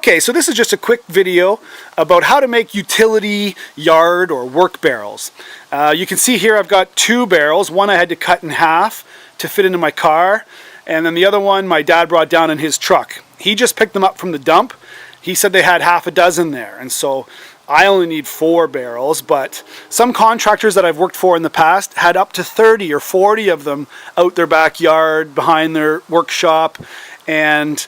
Okay, so this is just a quick video about how to make utility yard or work barrels. You can see here I've got two barrels. One I had to cut in half to fit into my car, and then the other one my dad brought down in his truck. He just picked them up from the dump. He said they had half a dozen there, and so I only need 4 barrels, but some contractors that I've worked for in the past had up to 30 or 40 of them out their backyard, behind their workshop, and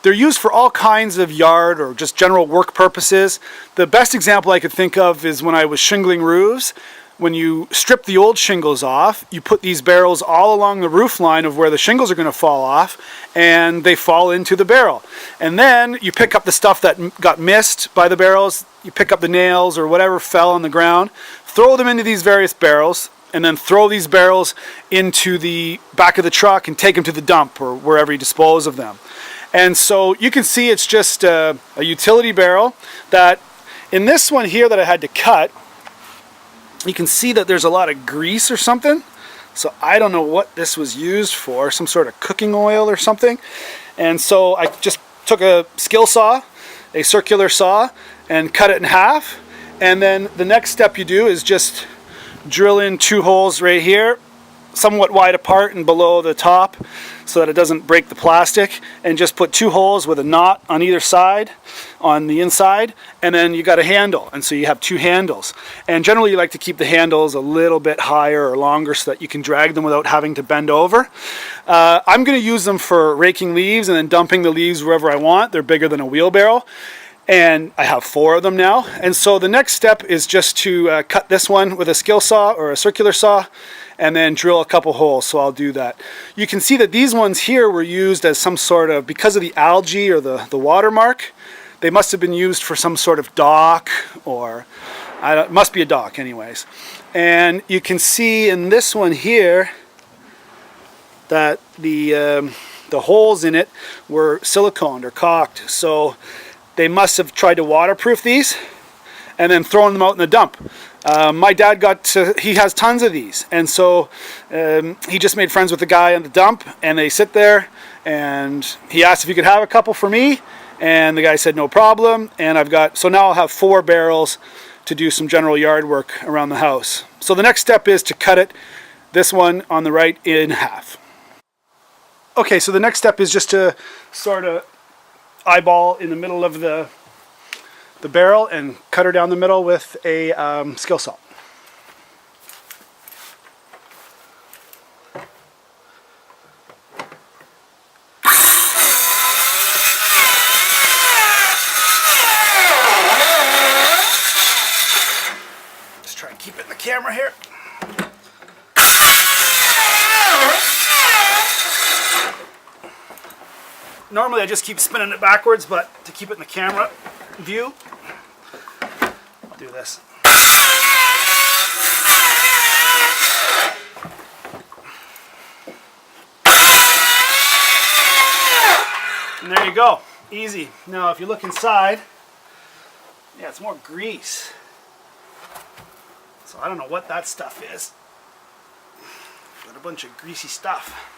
they're used for all kinds of yard or just general work purposes. The best example I could think of is when I was shingling roofs. When you strip the old shingles off, you put these barrels all along the roof line of where the shingles are going to fall off, and they fall into the barrel. And then you pick up the stuff that got missed by the barrels, you pick up the nails or whatever fell on the ground, throw them into these various barrels, and then throw these barrels into the back of the truck and take them to the dump or wherever you dispose of them. And so you can see it's just a utility barrel that, in this one here that I had to cut, you can see that there's a lot of grease or something. So I don't know what this was used for, some sort of cooking oil or something. And so I just took a skill saw, a circular saw, and cut it in half. And then the next step you do is just drill in 2 holes right here, somewhat wide apart and below the top, so that it doesn't break the plastic, and just put 2 holes with a knot on either side on the inside, and then you got a handle, and so you have 2 handles. And generally you like to keep the handles a little bit higher or longer so that you can drag them without having to bend over. I'm going to use them for raking leaves and then dumping the leaves wherever I want. They're bigger than a wheelbarrow, and I have 4 of them now. And so the next step is just to cut this one with a skill saw or a circular saw, and then drill a couple holes. So I'll do that. You can see that these ones here were used as some sort of, because of the algae or the watermark, they must have been used for some sort of dock, or it must be a dock anyways. And you can see in this one here that the holes in it were siliconed or caulked, so they must have tried to waterproof these and then thrown them out in the dump. My dad he has tons of these, and so he just made friends with the guy on the dump, and they sit there, and he asked if he could have a couple for me, and the guy said no problem. And so now I'll have 4 barrels to do some general yard work around the house. So the next step is to cut it, this one on the right, in half. Okay, so the next step is just to sort of eyeball in the middle of the barrel and cut her down the middle with a skill saw. Just try and keep it in the camera here. Normally I just keep spinning it backwards, but to keep it in the camera view, I'll do this. And there you go, easy. Now if you look inside, yeah, it's more grease. So I don't know what that stuff is, but a bunch of greasy stuff.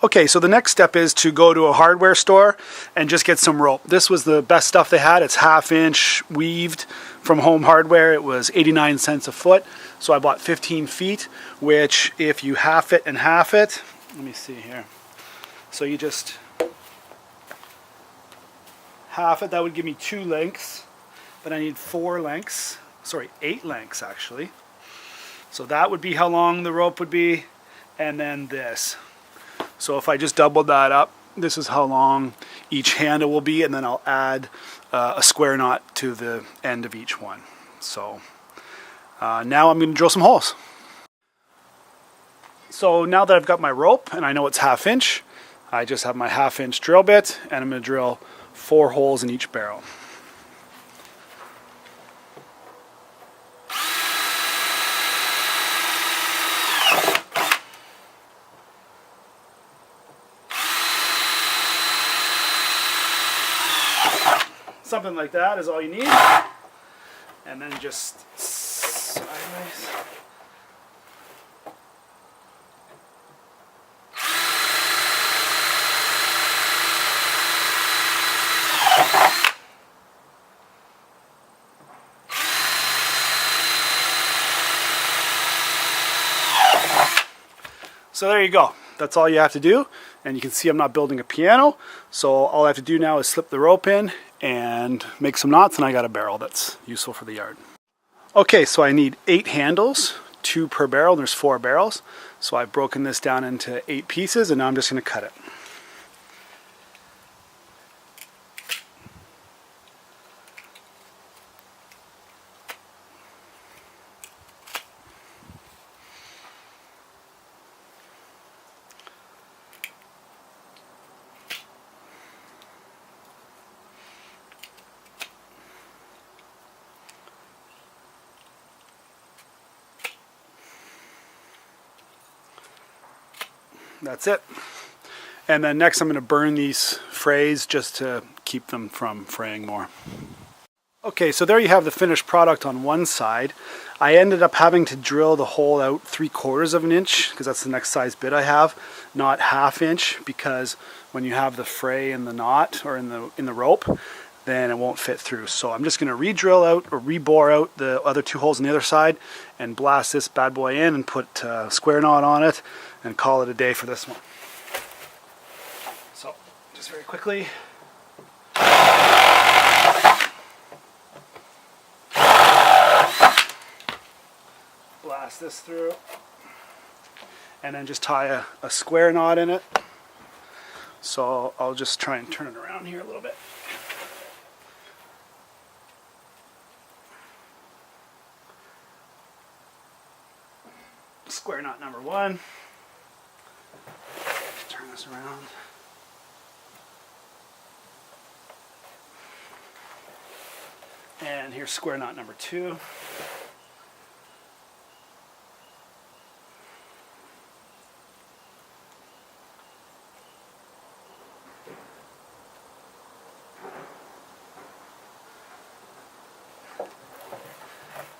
Okay, so the next step is to go to a hardware store and just get some rope. This was the best stuff they had. It's 1/2 inch weaved from Home Hardware. It was 89 cents a foot. So I bought 15 feet, which if you half it and half it, let me see here. So you just half it, that would give me 2 lengths. But I need 4 lengths, sorry, 8 lengths actually. So that would be how long the rope would be, and then this. So if I just doubled that up, this is how long each handle will be, and then I'll add a square knot to the end of each one. So now I'm going to drill some holes. So now that I've got my rope and I know it's 1/2 inch, I just have my 1/2 inch drill bit, and I'm going to drill 4 holes in each barrel. Something like that is all you need, and then just sideways. So there you go. That's all you have to do. And you can see I'm not building a piano. So all I have to do now is slip the rope in and make some knots, and I got a barrel that's useful for the yard. Okay, so I need 8 handles, 2 per barrel. There's 4 barrels. So I've broken this down into 8 pieces, and now I'm just going to cut it. That's it. And then next I'm going to burn these frays just to keep them from fraying more. Okay, so there you have the finished product on one side. I ended up having to drill the hole out 3/4 of an inch because that's the next size bit I have, not 1/2 inch, because when you have the fray in the knot or in the rope, then it won't fit through. So I'm just going to re-drill out or re-bore out the other 2 holes on the other side and blast this bad boy in and put a square knot on it and call it a day for this one. So just very quickly. Blast this through and then just tie a square knot in it. So I'll just try and turn it around here a little bit. Square knot number 1. Turn this around. And here's square knot number 2.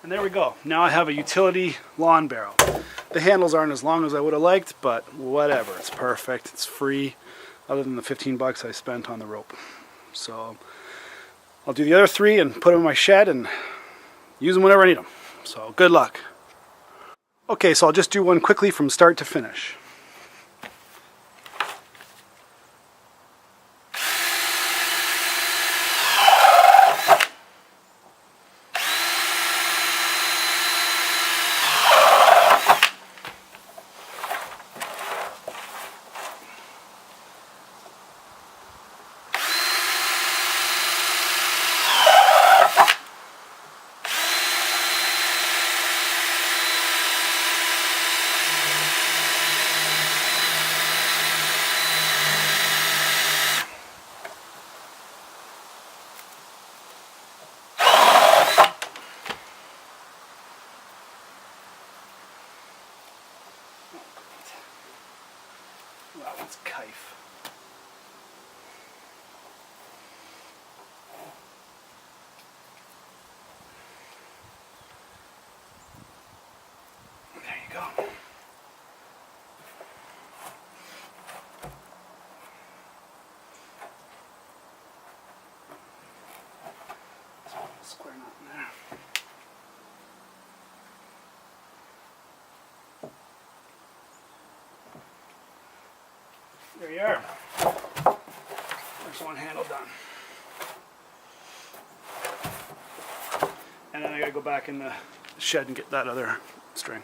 And there we go. Now I have a utility lawn barrel. The handles aren't as long as I would have liked, but whatever. It's perfect. It's free, other than the 15 bucks I spent on the rope. So I'll do the other 3 and put them in my shed and use them whenever I need them. So good luck. Okay, so I'll just do one quickly from start to finish. That one's kife. There you go. Square knot in there. There you are. There's one handle done. And then I gotta go back in the shed and get that other string.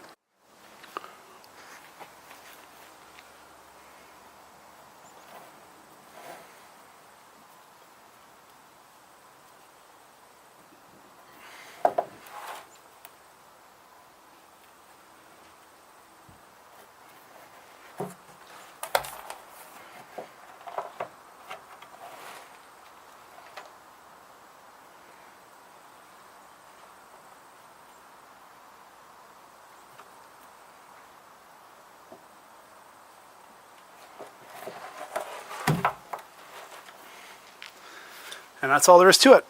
And that's all there is to it.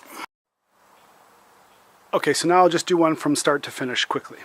Okay, so now I'll just do one from start to finish quickly.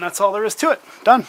And that's all there is to it. Done.